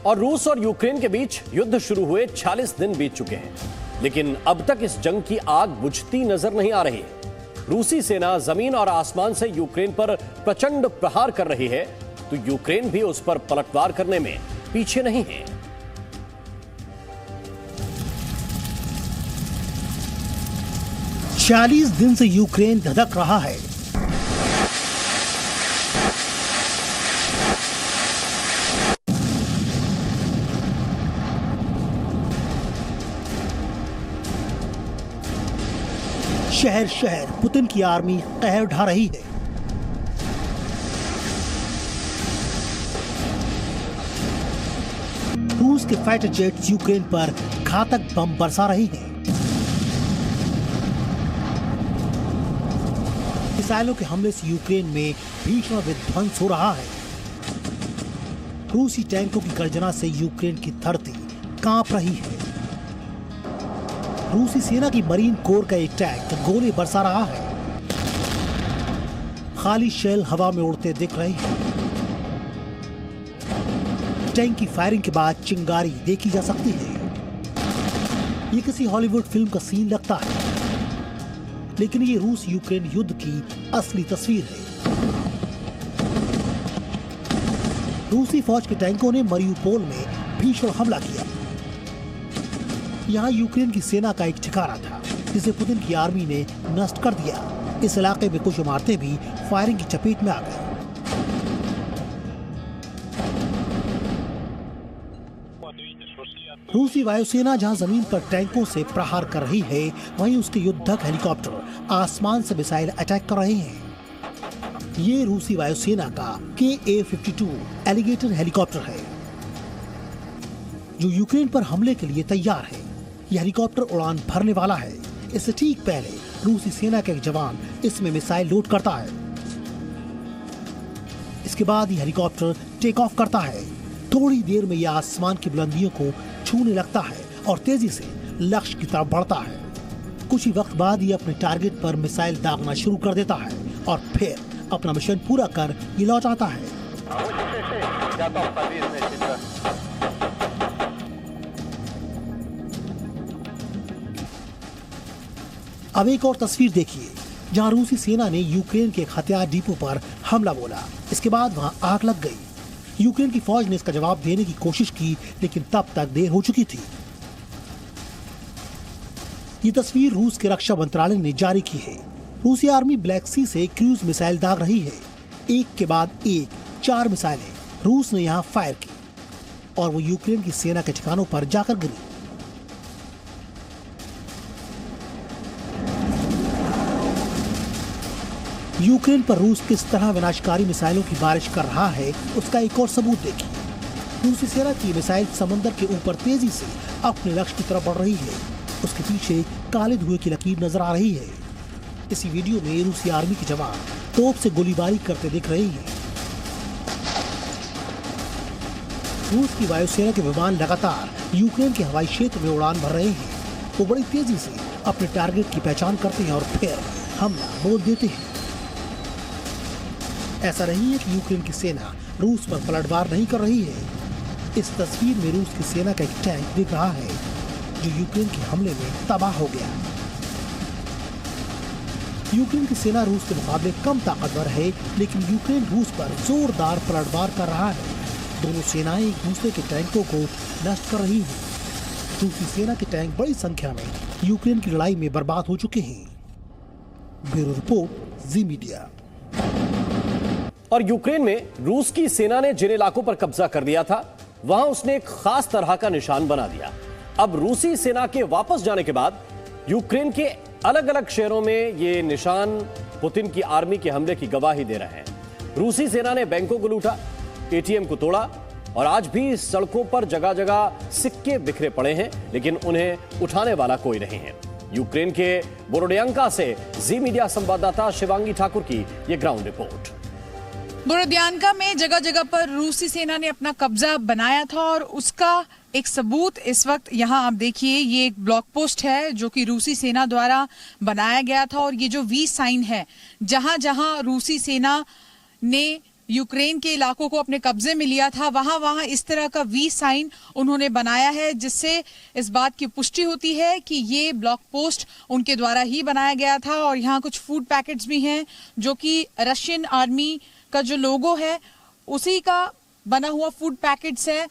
और रूस और यूक्रेन के बीच युद्ध शुरू हुए 46 दिन बीत चुके हैं, लेकिन अब तक इस जंग की आग बुझती नजर नहीं आ रही। रूसी सेना जमीन और आसमान से यूक्रेन पर प्रचंड प्रहार कर रही है, तो यूक्रेन भी उस पर पलटवार करने में पीछे नहीं है। चालीस दिन से यूक्रेन धधक रहा है। शहर शहर पुतिन की आर्मी कहर ढा रही है। रूस के फाइटर जेट्स यूक्रेन पर घातक बम बरसा रही हैं। मिसाइलों के हमले से यूक्रेन में भीषण विध्वंस हो रहा है। रूसी टैंकों की गर्जना से यूक्रेन की धरती कांप रही है। रूसी सेना की मरीन कोर का एक टैंक गोले बरसा रहा है। खाली शेल हवा में उड़ते दिख रहे हैं। टैंक की फायरिंग के बाद चिंगारी देखी जा सकती है। ये किसी हॉलीवुड फिल्म का सीन लगता है, लेकिन ये रूस यूक्रेन युद्ध की असली तस्वीर है। रूसी फौज के टैंकों ने मरियुपोल में भीषण हमला किया। यहाँ यूक्रेन की सेना का एक ठिकाना था, जिसे पुतिन की आर्मी ने नष्ट कर दिया। इस इलाके में कुछ इमारतें भी फायरिंग की चपेट में आ गई। रूसी वायुसेना जहां जमीन पर टैंकों से प्रहार कर रही है, वहीं उसके युद्धक हेलीकॉप्टर आसमान से मिसाइल अटैक कर रहे हैं। ये रूसी वायुसेना का KA-52 एलिगेटर हेलीकॉप्टर है, जो यूक्रेन पर हमले के लिए तैयार है। यह हेलीकॉप्टर उड़ान भरने वाला है। इससे ठीक पहले रूसी सेना का एक जवान इसमें मिसाइल लोड करता है। इसके बाद यह हेलीकॉप्टर टेक ऑफ करता है। थोड़ी देर में यह आसमान की बुलंदियों को छूने लगता है और तेजी से लक्ष्य की तरफ बढ़ता है। कुछ ही वक्त बाद ये अपने टारगेट पर मिसाइल दागना शुरू कर देता है और फिर अपना मिशन पूरा कर ये लौट आता है। अब एक और तस्वीर देखिए, जहां रूसी सेना ने यूक्रेन के एक हथियार डिपो पर हमला बोला। इसके बाद वहां आग लग गई। यूक्रेन की फौज ने इसका जवाब देने की कोशिश की, लेकिन तब तक देर हो चुकी थी। ये तस्वीर रूस के रक्षा मंत्रालय ने जारी की है। रूसी आर्मी ब्लैक सी से क्रूज मिसाइल दाग रही है। एक के बाद एक 4 मिसाइलें रूस ने यहाँ फायर की और वो यूक्रेन की सेना के ठिकानों पर जाकर गिरी। यूक्रेन पर रूस किस तरह विनाशकारी मिसाइलों की बारिश कर रहा है, उसका एक और सबूत देखिए। रूसी सेना की मिसाइल समंदर के ऊपर तेजी से अपने लक्ष्य की तरफ बढ़ रही है। उसके पीछे काले धुएं की लकीर नजर आ रही है। इसी वीडियो में रूसी आर्मी के जवान तोप से गोलीबारी करते दिख रहे हैं। रूस की वायुसेना के विमान लगातार यूक्रेन के हवाई क्षेत्र में उड़ान भर रहे हैं। वो बड़ी तेजी से अपने टारगेट की पहचान करते हैं और फिर हमला बोल देते हैं। ऐसा नहीं है कि यूक्रेन की सेना रूस पर पलटवार नहीं कर रही है। इस तस्वीर में रूस की सेना का एक टैंक दिख रहा है, जो यूक्रेन के हमले में तबाह हो गया। यूक्रेन की सेना रूस के मुकाबले कम ताकतवर है, लेकिन यूक्रेन रूस पर जोरदार पलटवार कर रहा है। दोनों सेनाएं एक दूसरे के टैंकों को नष्ट कर रही हैं। रूसी सेना के टैंक बड़ी संख्या में यूक्रेन की लड़ाई में बर्बाद हो चुके हैं। ब्यूरो रिपोर्ट, जी मीडिया। और यूक्रेन में रूस की सेना ने जिन इलाकों पर कब्जा कर दिया था, वहां उसने एक खास तरह का निशान बना दिया। अब रूसी सेना के वापस जाने के बाद यूक्रेन के अलग अलग शहरों में ये निशान पुतिन की आर्मी के हमले की गवाही दे रहे हैं। रूसी सेना ने बैंकों को लूटा, ATM को तोड़ा और आज भी सड़कों पर जगह जगह सिक्के बिखरे पड़े हैं, लेकिन उन्हें उठाने वाला कोई नहीं है। यूक्रेन के बोरोडियांका से जी मीडिया संवाददाता शिवांगी ठाकुर की यह ग्राउंड रिपोर्ट। बोरोडियांका में जगह जगह पर रूसी सेना ने अपना कब्जा बनाया था और उसका एक सबूत इस वक्त यहाँ आप देखिए, ये एक ब्लॉक पोस्ट है जो कि रूसी सेना द्वारा बनाया गया था और ये जो V साइन है, जहां जहां रूसी सेना ने यूक्रेन के इलाकों को अपने कब्जे में लिया था, वहां इस तरह का वी साइन उन्होंने बनाया है, जिससे इस बात की पुष्टि होती है कि ये ब्लॉक पोस्ट उनके द्वारा ही बनाया गया था। और यहाँ कुछ फूड पैकेट्स भी हैं जो कि रशियन आर्मी का जो लोगो है उसी का बना हुआ फूड पैकेट्स है।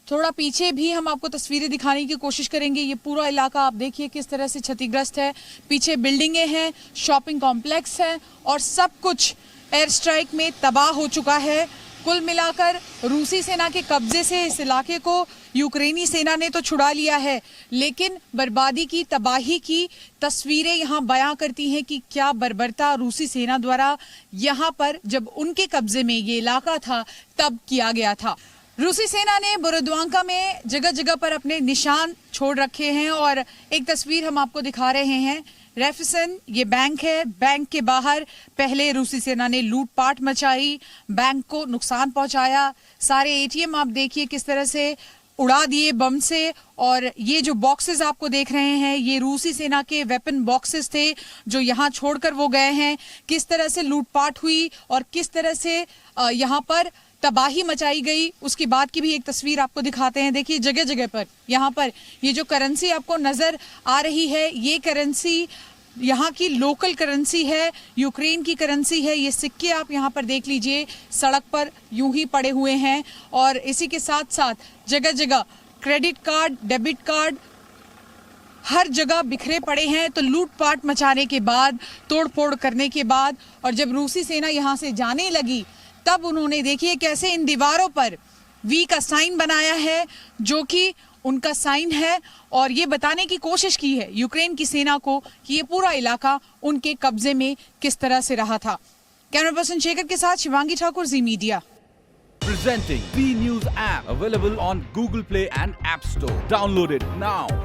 थोड़ा पीछे भी हम आपको तस्वीरें दिखाने की कोशिश करेंगे। ये पूरा इलाका आप देखिए किस तरह से क्षतिग्रस्त है। पीछे बिल्डिंगें हैं, शॉपिंग कॉम्प्लेक्स है और सब कुछ एयर स्ट्राइक में तबाह हो चुका है। कुल मिलाकर रूसी सेना के कब्जे से इस इलाके को यूक्रेनी सेना ने तो छुड़ा लिया है, लेकिन बर्बादी की, तबाही की तस्वीरें यहाँ बयां करती हैं कि क्या बर्बरता रूसी सेना द्वारा यहाँ पर जब उनके कब्जे में ये इलाका था तब किया गया था। रूसी सेना ने बोरोद्वांका में जगह जगह पर अपने निशान छोड़ रखे हैं और एक तस्वीर हम आपको दिखा रहे हैं। रेफसन ये बैंक है, बैंक के बाहर पहले रूसी सेना ने लूटपाट मचाई, बैंक को नुकसान पहुंचाया। सारे एटीएम आप देखिए किस तरह से उड़ा दिए बम से। और ये जो बॉक्सेस आपको देख रहे हैं ये रूसी सेना के वेपन बॉक्सेस थे जो यहाँ छोड़कर वो गए हैं। किस तरह से लूटपाट हुई और किस तरह से यहाँ पर तबाही मचाई गई उसके बाद की भी एक तस्वीर आपको दिखाते हैं। देखिए जगह जगह पर यहाँ पर ये जो करेंसी आपको नजर आ रही है ये करेंसी यहाँ की लोकल करेंसी है, यूक्रेन की करेंसी है। ये सिक्के आप यहाँ पर देख लीजिए सड़क पर यूं ही पड़े हुए हैं और इसी के साथ साथ जगह जगह क्रेडिट कार्ड, डेबिट कार्ड हर जगह बिखरे पड़े हैं। तो लूटपाट मचाने के बाद, तोड़फोड़ करने के बाद और जब रूसी सेना यहाँ से जाने लगी तब उन्होंने देखिए कैसे इन दीवारों पर वी का साइन बनाया है जो कि उनका साइन है और ये बताने की कोशिश की है यूक्रेन की सेना को कि ये पूरा इलाका उनके कब्जे में किस तरह से रहा था। कैमरा पर्सन शेखर के साथ शिवांगी ठाकुर, जी media. Presenting B News app available on Google Play and App Store. Download it now.